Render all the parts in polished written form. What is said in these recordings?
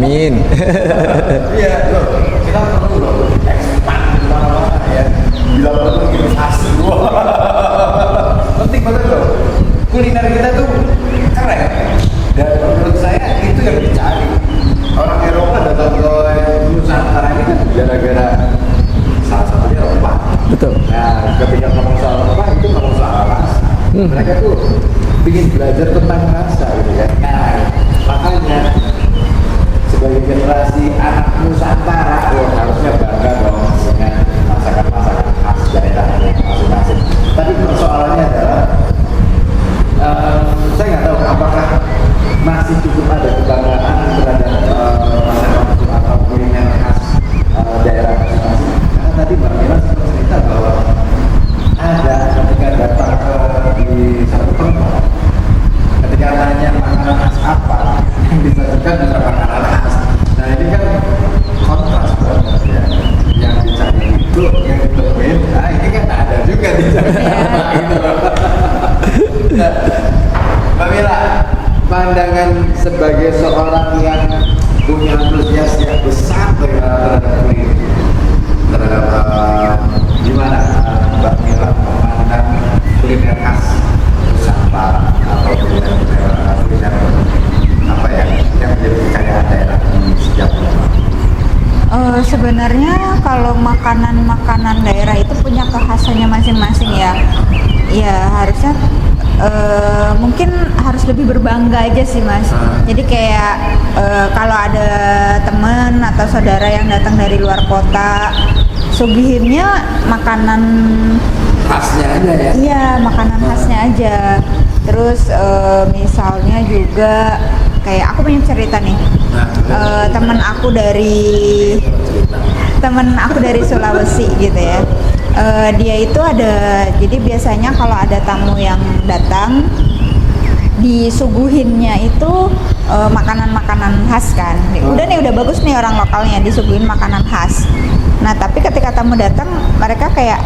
Amin. Iya, loh, kita perlu loh expand di mana-mana ya. Bila perlu inovasi, penting banget loh. Kuliner kita tuh keren. Dan menurut saya itu yang dicari. Orang Eropa datang ke Nusantara ini kan gara-gara salah satunya rempah. Betul. Nah, ketika ngomong soal rempah itu ngomong soal rasa. Mereka tuh ingin belajar tentang rasa gitu kan. Nah, makanya sebagai generasi anak Nusantara, harusnya bangga dong dengan masakan-masakan khas daerahnya masing-masing. Tapi persoalannya adalah saya nggak tahu apakah masih cukup ada kebanggaan terhadap masakan atau kuliner khas daerah masing-masing. Karena tadi Mbak Mira sempat cerita bahwa ada ketika datang di satu tempat, ketika nanya makanan khas apa yang disajikan adalah makanan khas. Nah ini kan kontras banget ya. Yang dicari itu yang ditemuin, nah ini kan ada juga di Jakarta gitu. Mbak Mira, pandangan sebagai seorang yang punya antusias yang besar terhadap kuliner, terhadap gimana Mbak Mira memandang kuliner khas Nusantara atau kuliner apa ya yang menjadi kekayaan daerah di setiap daerah? Sebenarnya kalau makanan-makanan daerah itu punya kekhasannya masing-masing ya. Ya harusnya mungkin harus lebih berbangga aja sih Mas. Jadi kayak kalau ada teman atau saudara yang datang dari luar kota, suguhinnya makanan Khasnya aja ya? Iya, makanan khasnya aja. Terus misalnya juga kayak aku punya cerita nih. Temen aku dari Sulawesi gitu ya. Dia itu ada, jadi biasanya kalau ada tamu yang datang disuguhinnya itu makanan-makanan khas kan. Udah bagus nih orang lokalnya disuguhin makanan khas. Nah tapi ketika tamu datang mereka kayak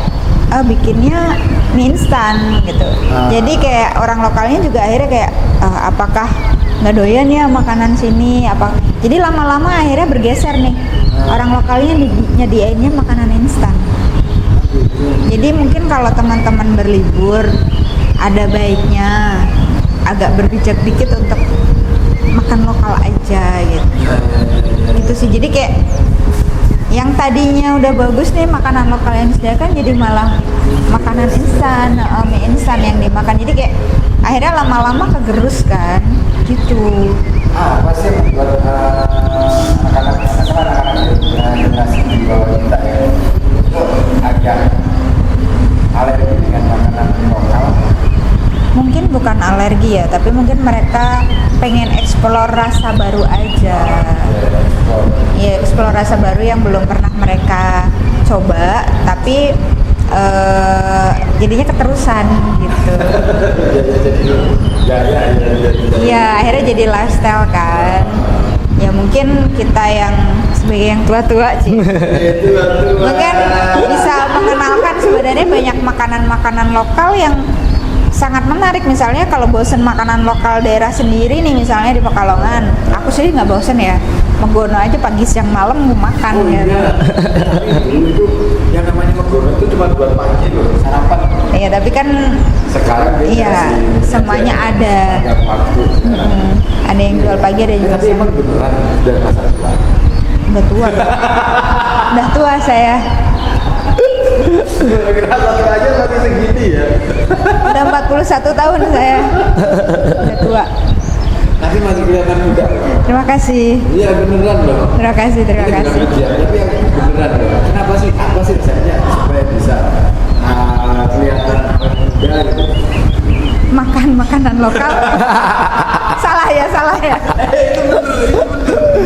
bikinnya mie instan gitu. Jadi kayak orang lokalnya juga akhirnya kayak apakah nggak doyan ya makanan sini apa. Jadi lama-lama akhirnya bergeser nih. Orang lokalnya nyediainnya makanan instan. Jadi mungkin kalau teman-teman berlibur ada baiknya agak berbijak dikit untuk makan lokal aja gitu. Itu sih, jadi kayak yang tadinya udah bagus nih makanan lokal yang disediakan jadi malah makanan instan, mie instan yang dimakan. Jadi kayak akhirnya lama-lama kegerus kan gitu. Apa sih yang membuat anak-anak generasi di bawah kita ya itu agak alergi dengan makanan lokal? Mungkin bukan alergi ya, tapi mungkin mereka pengen explore rasa baru aja. Ya, explore rasa baru yang belum pernah mereka coba, tapi jadinya keterusan gitu. Ya, akhirnya jadi lifestyle kan. Ya mungkin kita yang sebagai yang tua-tua sih mungkin bisa mengenalkan sebenarnya banyak makanan-makanan lokal yang sangat menarik. Misalnya kalau bosen makanan lokal daerah sendiri nih, misalnya di Pekalongan, aku sih nggak bosen ya, Megono aja pagi siang malam mau makan ya. Dulu itu yang namanya Megono itu cuma buat pagi loh, sarapan. Iya tapi kan Sekarang iya semuanya ada. Ada yang jual pagi, ada yang jual Tapi siang. emang beneran udah masa tua? Udah tua udah tua saya. Kira-kira satu aja masih segini ya. Udah 41 tahun saya. Udah tua. Tapi masih kelihatan muda. Terima kasih. Iya beneran loh. Terima kasih. Ini bukan ujian, tapi yang beneran loh. Kenapa sih? Apa sih resepnya supaya bisa kelihatan muda gitu? Makan makanan lokal. Salah ya. Itu bener.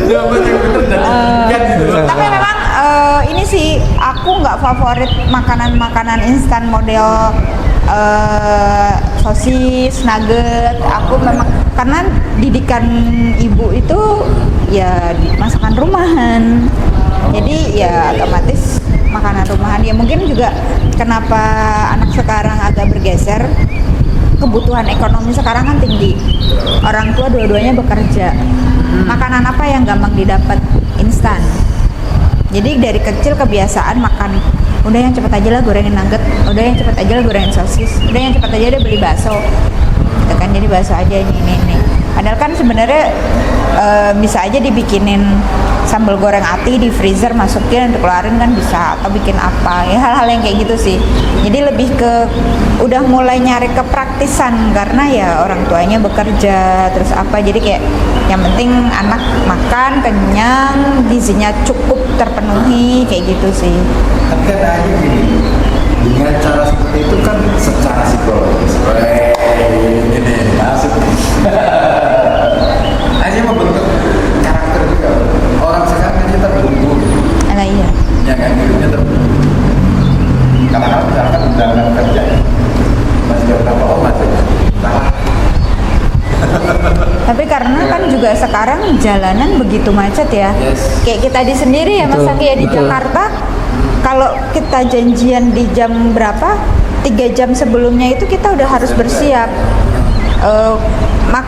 Jawaban yang bener dan kan gitu. Tapi memang ini sih aku nggak favorit makanan instan model sosis, nugget. Aku memang karena didikan ibu itu ya masakan rumahan. Jadi ya otomatis makanan rumahan. Ya mungkin juga kenapa anak sekarang agak bergeser kebutuhan ekonomi sekarang kan tinggi. Orang tua dua-duanya bekerja. Makanan apa yang gampang didapat? Instan. Jadi dari kecil kebiasaan makan, udah yang cepet aja lah gorengin nugget, udah yang cepet aja lah gorengin sosis, udah yang cepet aja deh beli bakso, gitu kan. Jadi bakso aja ini. Padahal kan sebenarnya bisa aja dibikinin sambal goreng ati di freezer, masukin keluarin kan bisa, atau bikin apa ya, hal-hal yang kayak gitu sih. Jadi lebih ke udah mulai nyari kepraktisan karena ya orang tuanya bekerja terus apa, jadi kayak yang penting anak makan kenyang, gizinya cukup terpenuhi kayak gitu sih. Tapi kan aja gini, dengan cara seperti itu kan secara psikologis, ini masuk. Hanya membentuk karakter juga. Orang sekarang kan kita berumur, Nah, iya. ya kan hidupnya terbentuk. Kalau misalkan undangan kerja, masih berapa orang salah. Tapi karena kan juga sekarang jalanan begitu macet ya. Yes. Kayak kita di sendiri ya Mas Betul, Anggi ya di betul. Jakarta. Kalau kita janjian di jam berapa? 3 jam sebelumnya itu kita udah harus bersiap.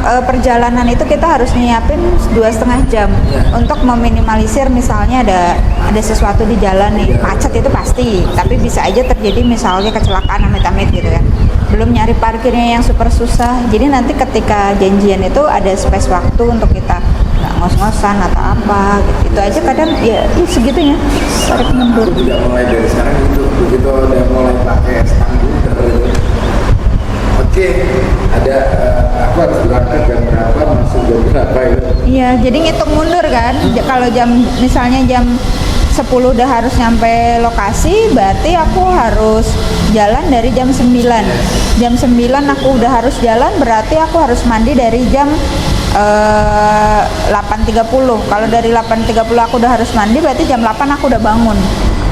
Perjalanan itu kita harus nyiapin 2,5 jam untuk meminimalisir misalnya ada sesuatu di jalan nih, macet itu pasti, tapi bisa aja terjadi misalnya kecelakaan amit-amit gitu kan. Belum nyari parkirnya yang super susah, jadi nanti ketika janjian itu ada space waktu untuk kita nggak ngos-ngosan atau apa gitu. Itu aja kadang ya segitunya tarik mundur. Aku tidak mulai dari sekarang itu, begitu udah mulai pakai standar gitu. Oke, ada aku harus berangkat jam berapa, masuk jam berapa itu. Iya, jadi ngitung mundur kan. Kalau misalnya jam 10 udah harus nyampe lokasi, berarti aku harus jalan dari jam 9. Jam 9 aku udah harus jalan, berarti aku harus mandi dari jam 8.30. Kalau dari 8.30 aku udah harus mandi, berarti jam 8 aku udah bangun.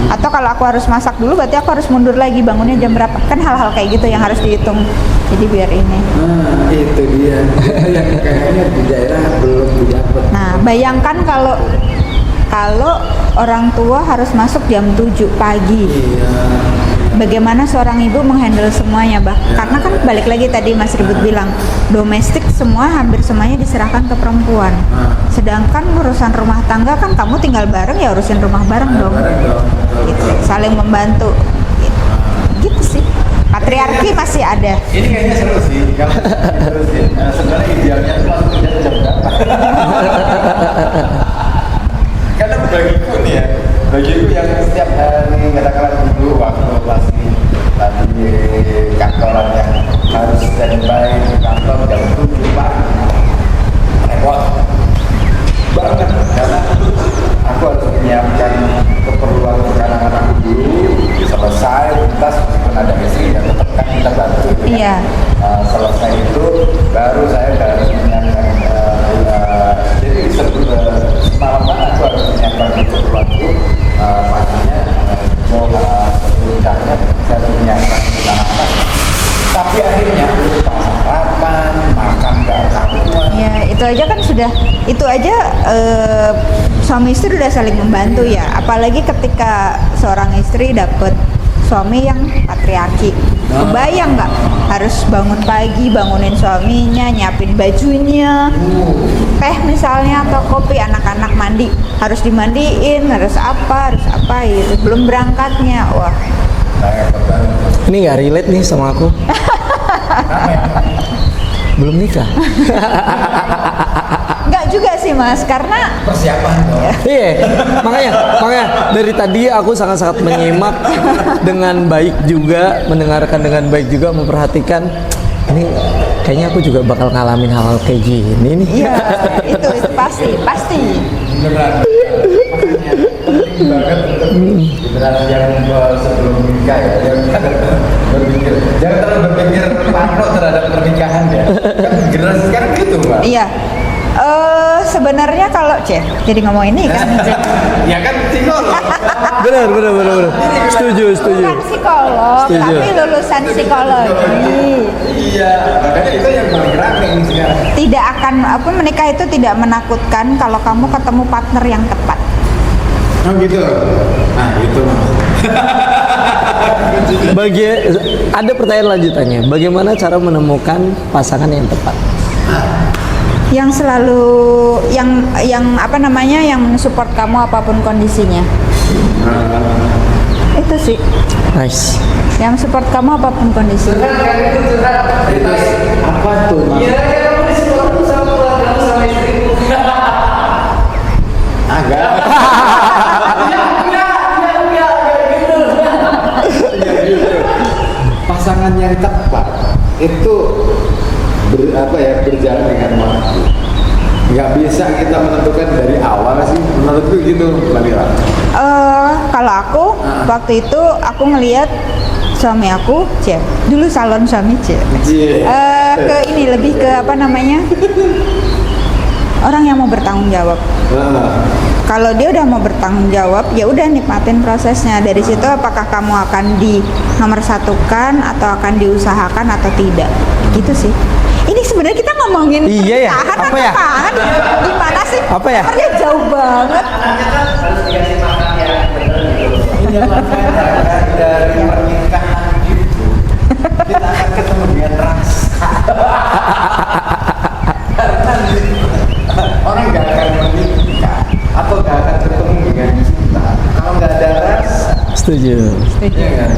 Atau kalau aku harus masak dulu, berarti aku harus mundur lagi, bangunnya jam berapa. Kan hal-hal kayak gitu yang harus dihitung. Jadi biar ini. Nah, itu dia. Yang kayaknya di daerah belum didapat. Nah, bayangkan kalau orang tua harus masuk jam 7 pagi. Iya. Bagaimana seorang ibu menghandle semuanya, Bah? Karena kan balik lagi tadi Mas Ribut bilang, domestik hampir semuanya diserahkan ke perempuan. Sedangkan urusan rumah tangga kan kamu tinggal bareng ya urusin rumah bareng dong. Bareng dong. Gitu, saling membantu. Gitu sih. Patriarki masih ada. Ini kayaknya seru sih kalau terusin. Sebenarnya idealnya itu langsung kerja jam berapa? Karena bagiku nih ya, bagiku yang setiap hari katakanlah dulu waktu masih di kantoran yang harus standby di kantor jam 7 pagi, repot banget karena aku harus menyiapkan keperluan untuk anak-anak dulu selesai, tas meskipun ada istri dan tetap kan kita bantu. Iya. Selesai itu baru saya harus menyiapkan jadi semalam aku harus menyiapkan keperluan itu paginya sebelumnya saya harus menyiapkan anak-anak, tapi akhirnya lupa sarapan, makan gak karuan. Ya, itu aja kan itu aja suami istri udah saling membantu ya. Apalagi ketika seorang istri dapet suami yang patriarki. Kebayang nggak harus bangun pagi, bangunin suaminya, nyiapin bajunya, teh misalnya atau kopi, anak-anak mandi harus dimandiin, harus apa gitu. Belum berangkatnya, wah. Ini nggak relate nih sama aku. Belum nikah. Nggak juga sih Mas, karena Persiapan dong. Iya, makanya dari tadi aku sangat-sangat menyimak dengan baik juga, mendengarkan dengan baik juga, memperhatikan. Ini kayaknya aku juga bakal ngalamin hal-hal kayak gini nih. iya itu pasti. Beneran. Makanya penting banget untuk generasi yang sebelum menikah ya, jangan terlalu berpikir parno terhadap pernikahan ya. Kan generasi sekarang gitu Mbak. Iya. Sebenarnya kalau jadi ngomong ini kan Ya kan psikolog. Benar. Setuju. bukan psikolog, Setuju. tapi lulusan psikologi. Iya, makanya itu yang paling rame ini sekarang. Tidak akan menikah itu tidak menakutkan kalau kamu ketemu partner yang tepat. Oh gitu. Nah itu. Ada pertanyaan lanjutannya. Bagaimana cara menemukan pasangan yang tepat? Yang selalu yang apa namanya, yang mensupport kamu apapun kondisinya. Itu sih. Nice. Yang support kamu apapun kondisinya. Apa tuh? Iya, kamu disupport sama keluarga sama istrimu. Agak. Pasangan yang tepat itu berjalan dengan waktu. Nggak bisa kita menentukan dari awal sih, menurutku gitu, Mbak Lira. Kalau aku waktu itu aku ngelihat suami aku, dulu salon suami ke ini lebih ke apa namanya, orang yang mau bertanggung jawab. Kalau dia udah mau bertanggung jawab, ya udah nikmatin prosesnya. Dari situ apakah kamu akan di nomor satukan atau akan diusahakan atau tidak, gitu sih. Ini sebenarnya kita ngomongin Iya ya, pernikahan apa atau ya? pasangan? Gimana sih? Apa ya? Nomornya jauh banget. Harus dikasih makan yang benar gitu. Iya, makanya dari pernikahan gitu kita akan ketemu dengan rasa. Karena orang nggak akan menikah atau nggak akan ketemu dengan cinta kalau nggak ada rasa. Setuju. Iya kan?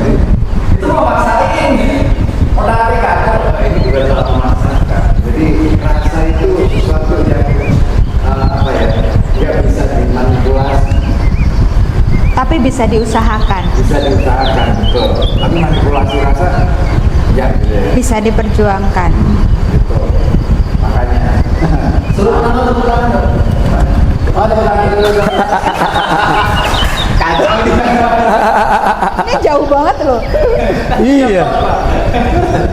Itu memaksain. Menarik kan? Ini bukan soal memaksakan. Jadi rasa itu sesuatu yang nggak bisa dimanipulasi. Tapi bisa diusahakan, Bisa diusahakan, betul. Tapi manipulasi rasa, ya gitu ya. bisa diperjuangkan. Gitu. Makanya. Suruh nama tepuk tangan dong. Oh, tepuk tangan dulu. Kacau nih. Ini jauh banget loh. Iya.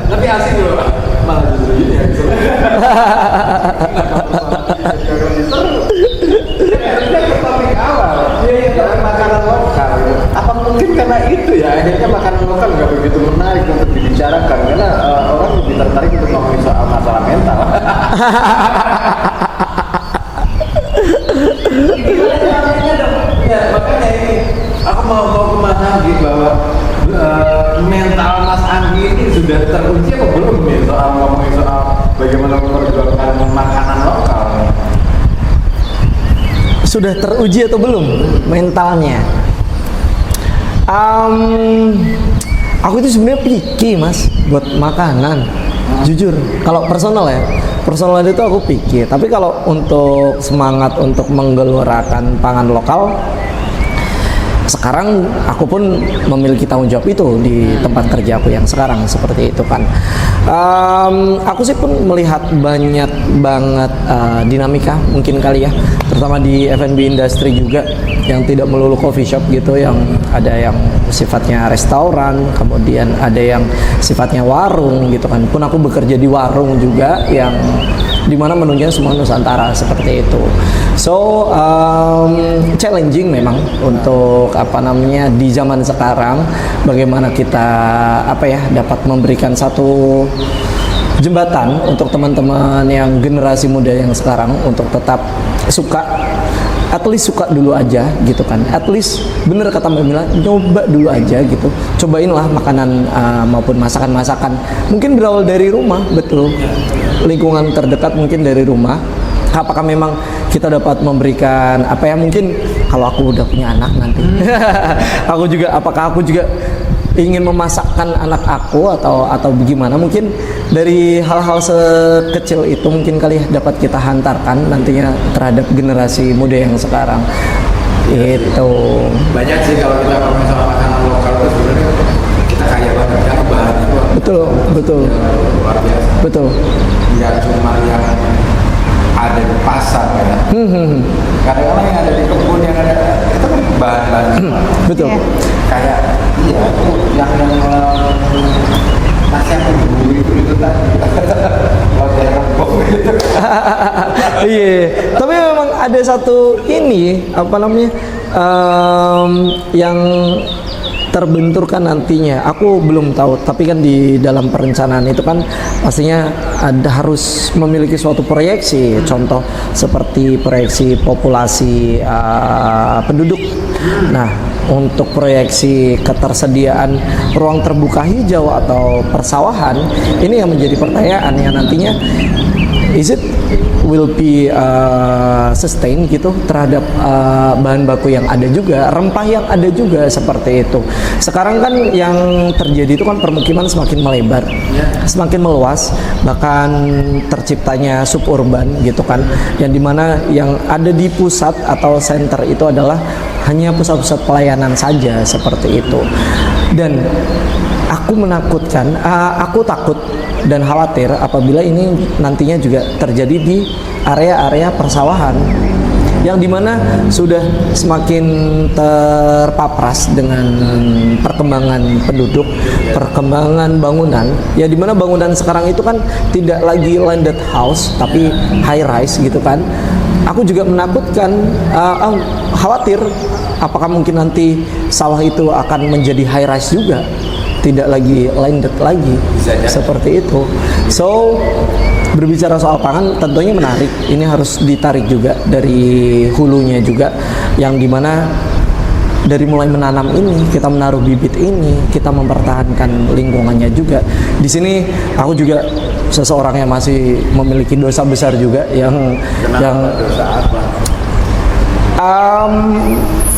Tapi asik loh. Malah justru ini yang seru. Harusnya ke topik awal. Iya, makanan lokal. Apa mungkin karena itu ya akhirnya makanan lokal nggak begitu menarik untuk dibicarakan karena orang lebih tertarik untuk ngomongin soal masalah mental. Ya makanya ini aku mau ke Mas Anggi bahwa mental Mas Anggi ini sudah teruji apa belum nih soal ngomongin soal bagaimana memperjuangkan makanan lokal. Sudah teruji atau belum mentalnya? Aku itu sebenarnya picky mas buat makanan. Jujur, kalau personal ya, personal itu aku picky. Tapi kalau untuk semangat untuk menggelorakan pangan lokal, sekarang aku pun memiliki tanggung jawab itu di tempat kerja aku yang sekarang seperti itu kan. Aku sih pun melihat banyak banget dinamika mungkin kali ya, terutama di F&B industry juga yang tidak melulu coffee shop gitu, yang ada yang sifatnya restoran, kemudian ada yang sifatnya warung gitu kan. Pun aku bekerja di warung juga yang dimana menunya semua Nusantara seperti itu. So challenging memang untuk di zaman sekarang bagaimana kita dapat memberikan satu jembatan untuk teman-teman yang generasi muda yang sekarang untuk tetap suka, at least suka dulu aja gitu kan, at least bener kata Mbak Mila, nyoba dulu aja gitu, cobainlah makanan maupun masakan-masakan, mungkin berawal dari rumah, betul, lingkungan terdekat mungkin dari rumah. Apakah memang kita dapat memberikan mungkin kalau aku udah punya anak nanti apakah aku juga ingin memasakkan anak aku atau bagaimana, mungkin dari hal-hal sekecil itu mungkin kali dapat kita hantarkan nantinya terhadap generasi muda yang sekarang itu. Banyak sih kalau kita ngomongin soal makanan lokal itu sebenarnya kita kaya banget karena bahannya betul luar biasa. betul Nggak cuma yang ada di pasar ya. Kadang-kadang yang ada di kebun yang ada itu kan bahan-bahan betul. Iya. kayak itu yang nasi yang bumbu itu tadi wadah rembong gitu. Iya, tapi memang ada satu yang terbenturkan nantinya. Aku belum tahu, tapi kan di dalam perencanaan itu kan pastinya harus memiliki suatu proyeksi. Contoh seperti proyeksi populasi penduduk. Nah, untuk proyeksi ketersediaan ruang terbuka hijau atau persawahan, ini yang menjadi pertanyaan yang nantinya is it will be sustain gitu terhadap bahan baku yang ada juga, rempah yang ada juga seperti itu. Sekarang kan yang terjadi itu kan permukiman semakin melebar, semakin meluas, bahkan terciptanya suburban gitu kan, yang dimana yang ada di pusat atau center itu adalah hanya pusat-pusat pelayanan saja seperti itu. Dan aku takut dan khawatir apabila ini nantinya juga terjadi di area-area persawahan yang dimana sudah semakin terpapras dengan perkembangan penduduk, perkembangan bangunan, ya dimana bangunan sekarang itu kan tidak lagi landed house tapi high rise gitu kan. Aku juga menakutkan, khawatir apakah mungkin nanti sawah itu akan menjadi high rise juga, tidak lagi landed lagi seperti itu. So berbicara soal pangan tentunya menarik, ini harus ditarik juga dari hulunya juga, yang dimana dari mulai menanam ini, kita menaruh bibit ini, kita mempertahankan lingkungannya juga. Di sini aku juga seseorang yang masih memiliki dosa besar juga dosa apa?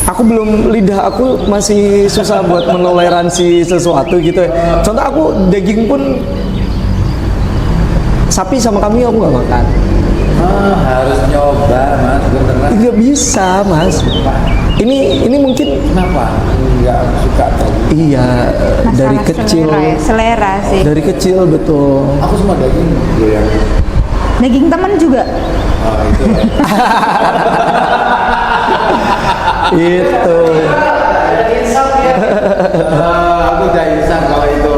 Aku belum, lidah aku masih susah buat menoleransi sesuatu gitu ya. Contoh aku daging pun, sapi sama kambing aku nggak makan. Harus nyoba mas, beneran. Nggak bisa mas. Ini mungkin Kenapa nggak suka daging? iya dari Masalah kecil. selera sih. Dari kecil betul. Aku semua daging doyan. Daging teman juga. Oh itu. Itu. Aku udah insang kalau itu.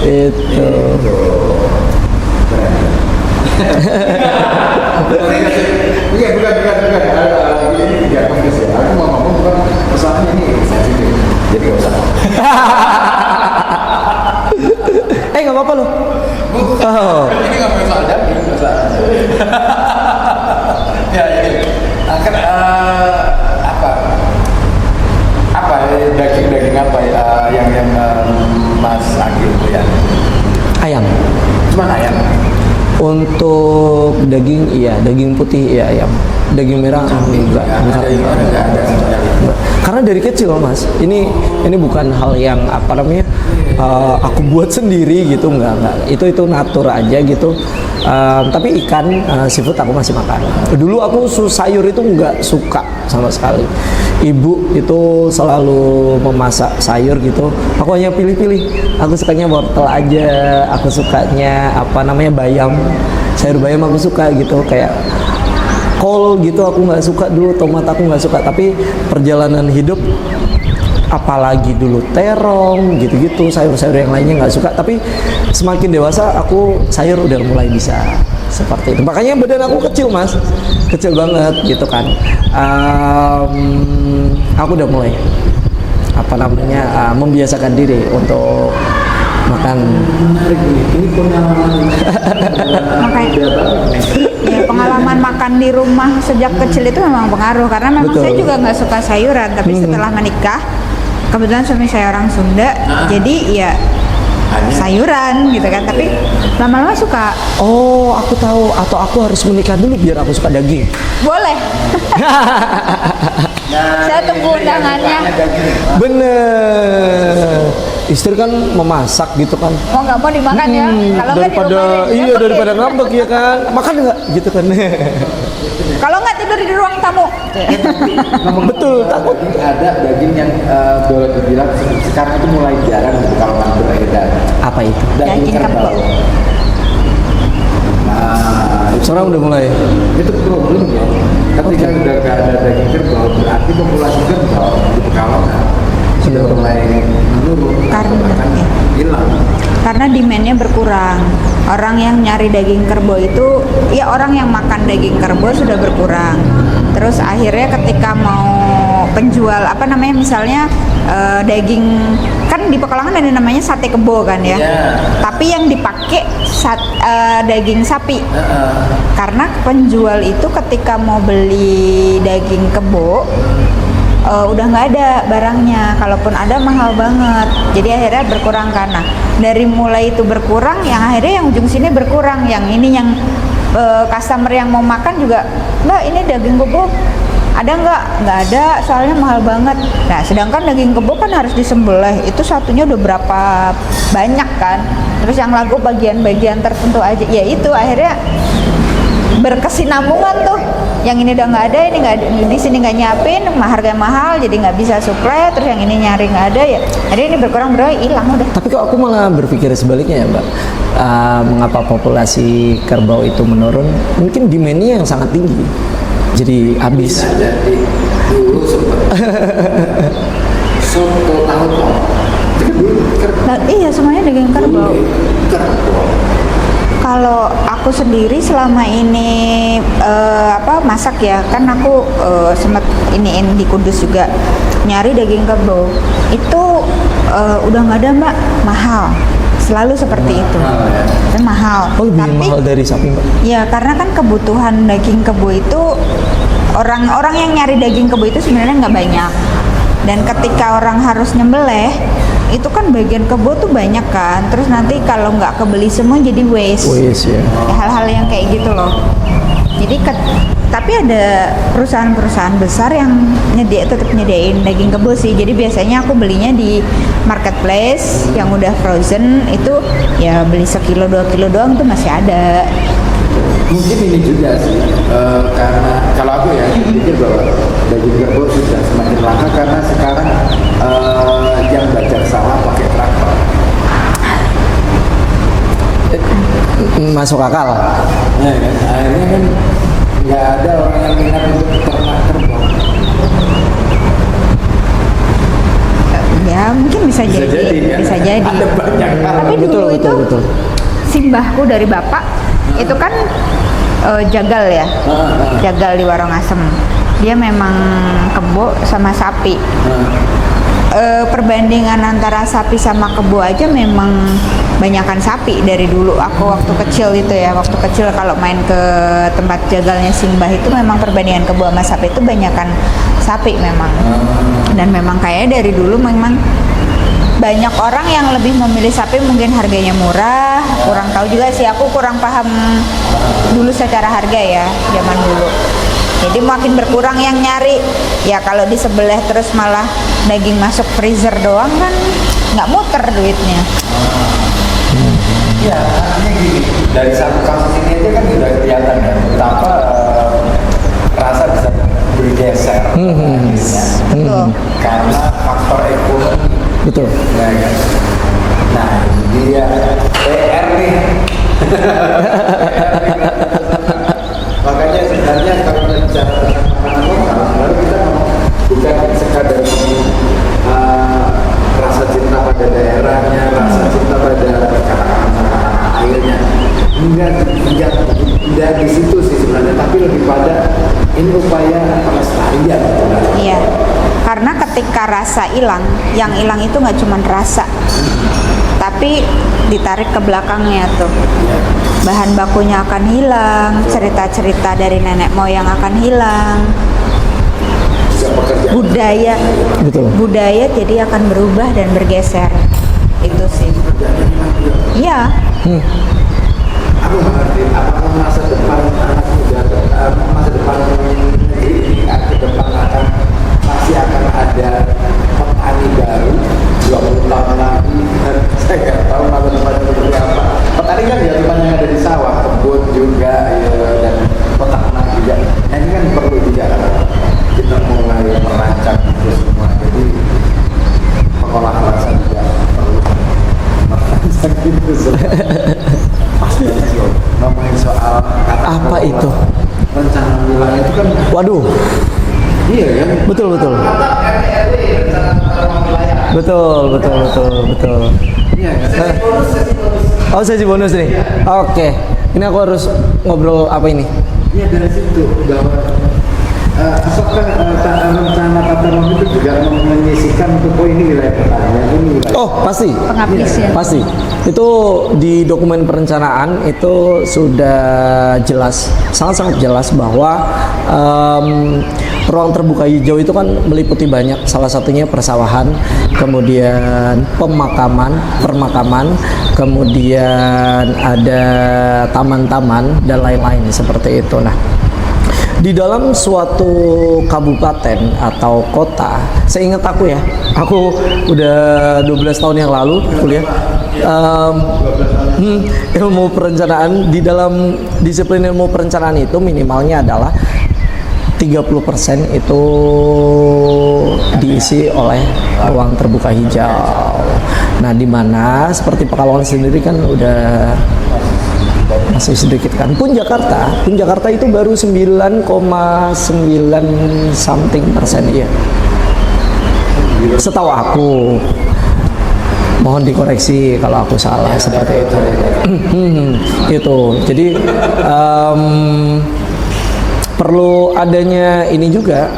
Itu. Bukan. Ini tidak konfes ya. Aku mau ngomong bukan persoalannya ini sensitif. Jadi nggak usah. Nggak apa-apa loh. Oh. Ini nggak mau soal daging, ya ini akan apa daging apa yang Mas Agil ya? Ayam. Cuman ayam. Untuk daging iya, daging putih iya ayam. Daging merah enggak. Enggak ada. Karena dari kecil mas, ini bukan hal yang apa namanya aku buat sendiri gitu, enggak. Itu natur aja gitu. Tapi ikan, seafood aku masih makan. Dulu aku sayur itu enggak suka sama sekali. Ibu itu selalu memasak sayur gitu. Aku hanya pilih-pilih. Aku sukanya wortel aja. Aku sukanya apa namanya bayam. Sayur bayam aku suka gitu, kayak kol gitu aku nggak suka dulu, tomat aku nggak suka. Tapi perjalanan hidup, apalagi dulu terong gitu-gitu, sayur-sayur yang lainnya nggak suka. Tapi semakin dewasa aku sayur udah mulai bisa seperti itu. Makanya badan aku kecil mas, kecil banget gitu kan. Aku udah mulai apa namanya membiasakan diri untuk makan. Menarik ini pengalaman. Makanya ya, pengalaman makan di rumah sejak kecil itu memang pengaruh, karena memang Betul. saya juga nggak suka sayuran, tapi setelah menikah kebetulan suami saya orang Sunda, jadi ya sayuran gitu kan, tapi lama-lama suka. Oh aku tahu, atau aku harus menikah dulu biar aku suka daging. Boleh. Saya tunggu undangannya. Bener, istri kan memasak gitu kan. Mau nggak mau dimakan ya, kalau nggak di Daripada rumah iya daripada ngambek ya kan, makan nggak gitu kan. kalau nggak tidur di ruang tamu. Betul, takut. Ada daging yang boleh dibilang sekarang itu mulai jarang gitu kalau man beredar. Apa itu? Daging kerbau. Nah, Sekarang udah mulai. itu problem ya. Ketika udah gak ada daging kerbau, berarti populasi kerbau di Pekalongan sudah mulai menurun. Karena bahkan ya. hilang. Karena demandnya berkurang. Orang yang nyari daging kerbau itu, ya orang yang makan daging kerbau sudah berkurang. Terus akhirnya ketika mau penjual apa namanya, misalnya daging, kan di Pekalongan ada namanya sate kebo kan ya. Ya. Tapi yang dipakai daging sapi. Karena penjual itu ketika mau beli daging kebo udah nggak ada barangnya, kalaupun ada mahal banget, jadi akhirnya berkurang. Karena dari mulai itu berkurang, yang akhirnya yang ujung sini berkurang, yang ini yang customer yang mau makan juga, Mbak ini daging kebo ada nggak ada, soalnya mahal banget. Nah sedangkan daging kebo kan harus disembelih, itu satunya udah berapa banyak kan, terus yang laku bagian-bagian tertentu aja, ya itu akhirnya berkesinambungan tuh, yang ini udah nggak ada, ini nggak di sini nggak nyiapin, harga mahal jadi nggak bisa supply, terus yang ini nyari nggak ada, ya jadi ini berkurang hilang udah. Tapi kok aku malah berpikir sebaliknya ya Mbak. Mengapa populasi kerbau itu menurun? Mungkin demand-nya yang sangat tinggi, jadi habis. Jadi dulu sempat soto laut Nah, iya semuanya daging kerbau. Kalau aku sendiri selama ini masak ya, kan aku sempat iniin di Kudus juga nyari daging kerbau. Itu udah nggak ada Mbak, mahal. Selalu seperti itu. Dan mahal. Oh, lebih Tapi mahal dari sapi Mbak? ya karena kan kebutuhan daging kebo itu, orang-orang yang nyari daging kebo itu sebenarnya nggak banyak. Dan ketika orang harus nyembelih, itu kan bagian kebo tuh banyak kan, terus nanti kalau nggak kebeli semua jadi waste. Waste ya. Hal-hal yang kayak gitu loh. Jadi tapi ada perusahaan-perusahaan besar yang tetap nyediain daging kebo sih. Jadi biasanya aku belinya di marketplace yang udah frozen, itu ya beli 1 kilo 2 kilo doang tuh masih ada. Mungkin ini juga sih, karena kalau aku ya pikir bahwa daging kerbau sudah semakin langka karena sekarang yang belajar sawah pakai traktor. Masuk akal. Nah, kan, akhirnya kan nggak ada orang yang minat untuk ternak kerbau. Ya mungkin bisa jadi, kan? bisa jadi. Ada banyak hal. Tapi Betul, dulu betul, itu betul. simbahku dari bapak itu kan jagal ya, jagal di Warung Asem. Dia memang kebo sama sapi. Perbandingan antara sapi sama kebo aja memang banyakan sapi dari dulu. Aku waktu kecil itu ya, waktu kecil kalau main ke tempat jagalnya simbah itu memang perbandingan kebo sama sapi itu banyakan sapi memang. Dan memang kayaknya dari dulu memang banyak orang yang lebih memilih sapi, mungkin harganya murah. Kurang tahu juga sih, aku kurang paham dulu secara harga ya zaman dulu. Jadi makin berkurang yang nyari. Ya kalau disebelah terus malah daging masuk freezer doang kan nggak muter duitnya. Ya, artinya gini, dari satu kasus ini aja kan sudah kelihatan ya betapa rasa bisa bergeser akhirnya. Betul. Karena faktor ekonomi. Betul. Ya, kan? Nah, ini dia PR nih. Makanya sebenarnya kalau kita bicara tentang makanan lokal, lalu kita bukan sekadar rasa cinta pada daerahnya, rasa cinta pada makanan airnya. Enggak di situ sih sebenarnya, tapi lebih pada ini upaya pelestarian. Iya. Karena ketika rasa hilang, yang hilang itu nggak cuma rasa, tapi ditarik ke belakangnya tuh. Bahan bakunya akan hilang, cerita-cerita dari nenek moyang akan hilang. Budaya, Betul. budaya jadi akan berubah dan bergeser. Itu sih. Iya. Aku mengerti apakah masa depan anak muda, masa depan negeri ini ke depan masih akan ada petani baru 20 tahun lagi. Saya nggak tahu masa depannya seperti apa. Petani kan ya teman yang ada di sawah, kebun juga ya, dan peternak juga. Nah, ini kan perlu juga kita mulai merancang itu semua. Jadi pengolahan rasa juga perlu merancang itu semua. Pasti ngomongin soal kata Apa itu? rencana wilayah itu kan, Waduh. iya kan? Betul, betul. Kata RT rencana wilayah. Betul. Iya kan? Oh, sesi bonus nih. Oke. Ini aku harus ngobrol apa ini? Iya dari situ bahwa apakah rencana tata ruang itu juga menyisihkan untuk ini wilayah pertanian, ini wilayah Oh, pasti. Pengabdian. Pasti. Itu di dokumen perencanaan itu sudah jelas, sangat-sangat jelas bahwa ruang terbuka hijau itu kan meliputi banyak, salah satunya persawahan, kemudian permakaman, kemudian ada taman-taman dan lain-lain seperti itu. Nah, di dalam suatu kabupaten atau kota, seingat aku ya, aku udah 12 tahun yang lalu kuliah, ilmu perencanaan, di dalam disiplin ilmu perencanaan itu minimalnya adalah 30% itu diisi oleh ruang terbuka hijau. Nah, di mana seperti Pekalongan sendiri kan udah masih sedikit kan. Pun Jakarta itu baru 9,9 something persen ya. Setahu aku. Mohon dikoreksi kalau aku salah seperti itu. Itu. Jadi perlu adanya ini juga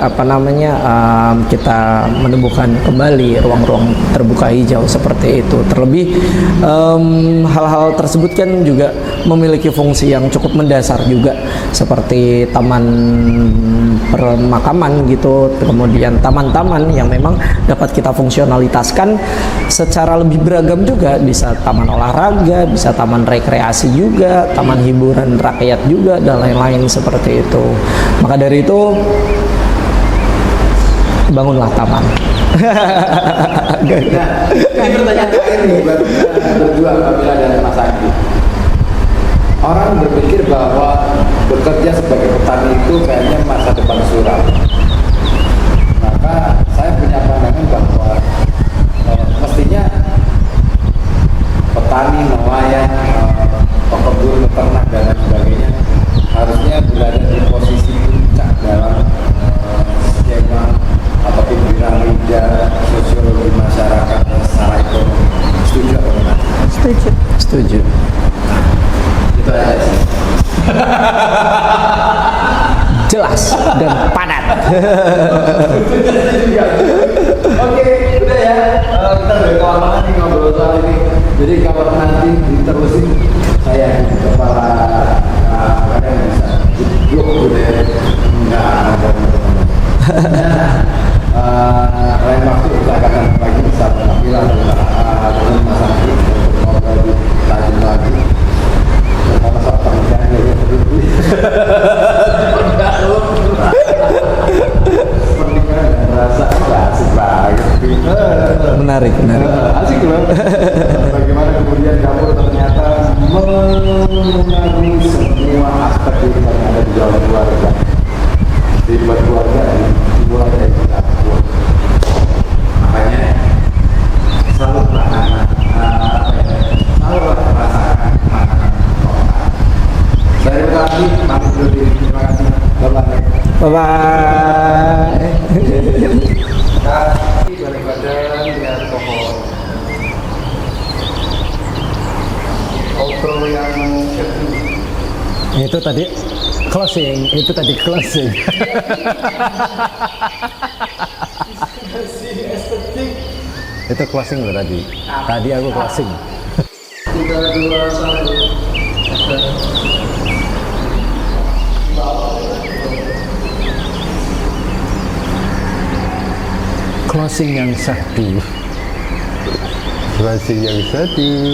kita menumbuhkan kembali ruang-ruang terbuka hijau seperti itu. Terlebih hal-hal tersebut kan juga memiliki fungsi yang cukup mendasar juga, seperti taman permakaman gitu, kemudian taman-taman yang memang dapat kita fungsionalitaskan secara lebih beragam juga, bisa taman olahraga, bisa taman rekreasi juga, taman hiburan rakyat juga, dan lain-lain seperti itu. Maka dari itu bangunlah taman. Ini pertanyaan terakhir nih buat berdua, Kamila dan Mas Andi. Orang berpikir bahwa bekerja sebagai petani itu kayaknya masa depan suram. Maka saya punya pandangan bahwa mestinya petani, nelayan, pekebun, peternak dan lain sebagainya harusnya berada di posisi puncak dalam skema ataupun piramida sosiologi masyarakat secara ekonomi. Setuju atau tidak? Setuju. Itu aja sih. Jelas dan padat. Oke, udah ya. Kita udah kawan banget nih ngobrol soal ini. Jadi kalau nanti diterusin, saya kepala kadang bisa jeblok gitu ya. Enggak ada teman-teman. Lain waktu kita akan lagi bersama Kamila dengan Mas Andi untuk ngobrol lebih lanjut lagi. Karena soal pernikahan ya pernikahan rasa asik banget. Menarik. Asik loh. Bagaimana kemudian kamu ternyata mengalami semua aspek kehidupan yang ada di dalam keluarga. Kehidupan keluarga dimulai dari kita. Makanya selalu selalu merasakan makanan lokal. Saya terima kasih, pamit dulu diri. Terima kasih. Bye-bye. Bye-bye. Kaki balik badan lihat pohon. Auto yang Itu tadi closing. Itu closing loh tadi. Tadi aku closing. 3, 2, 1. Closing yang satu. Closing yang satu.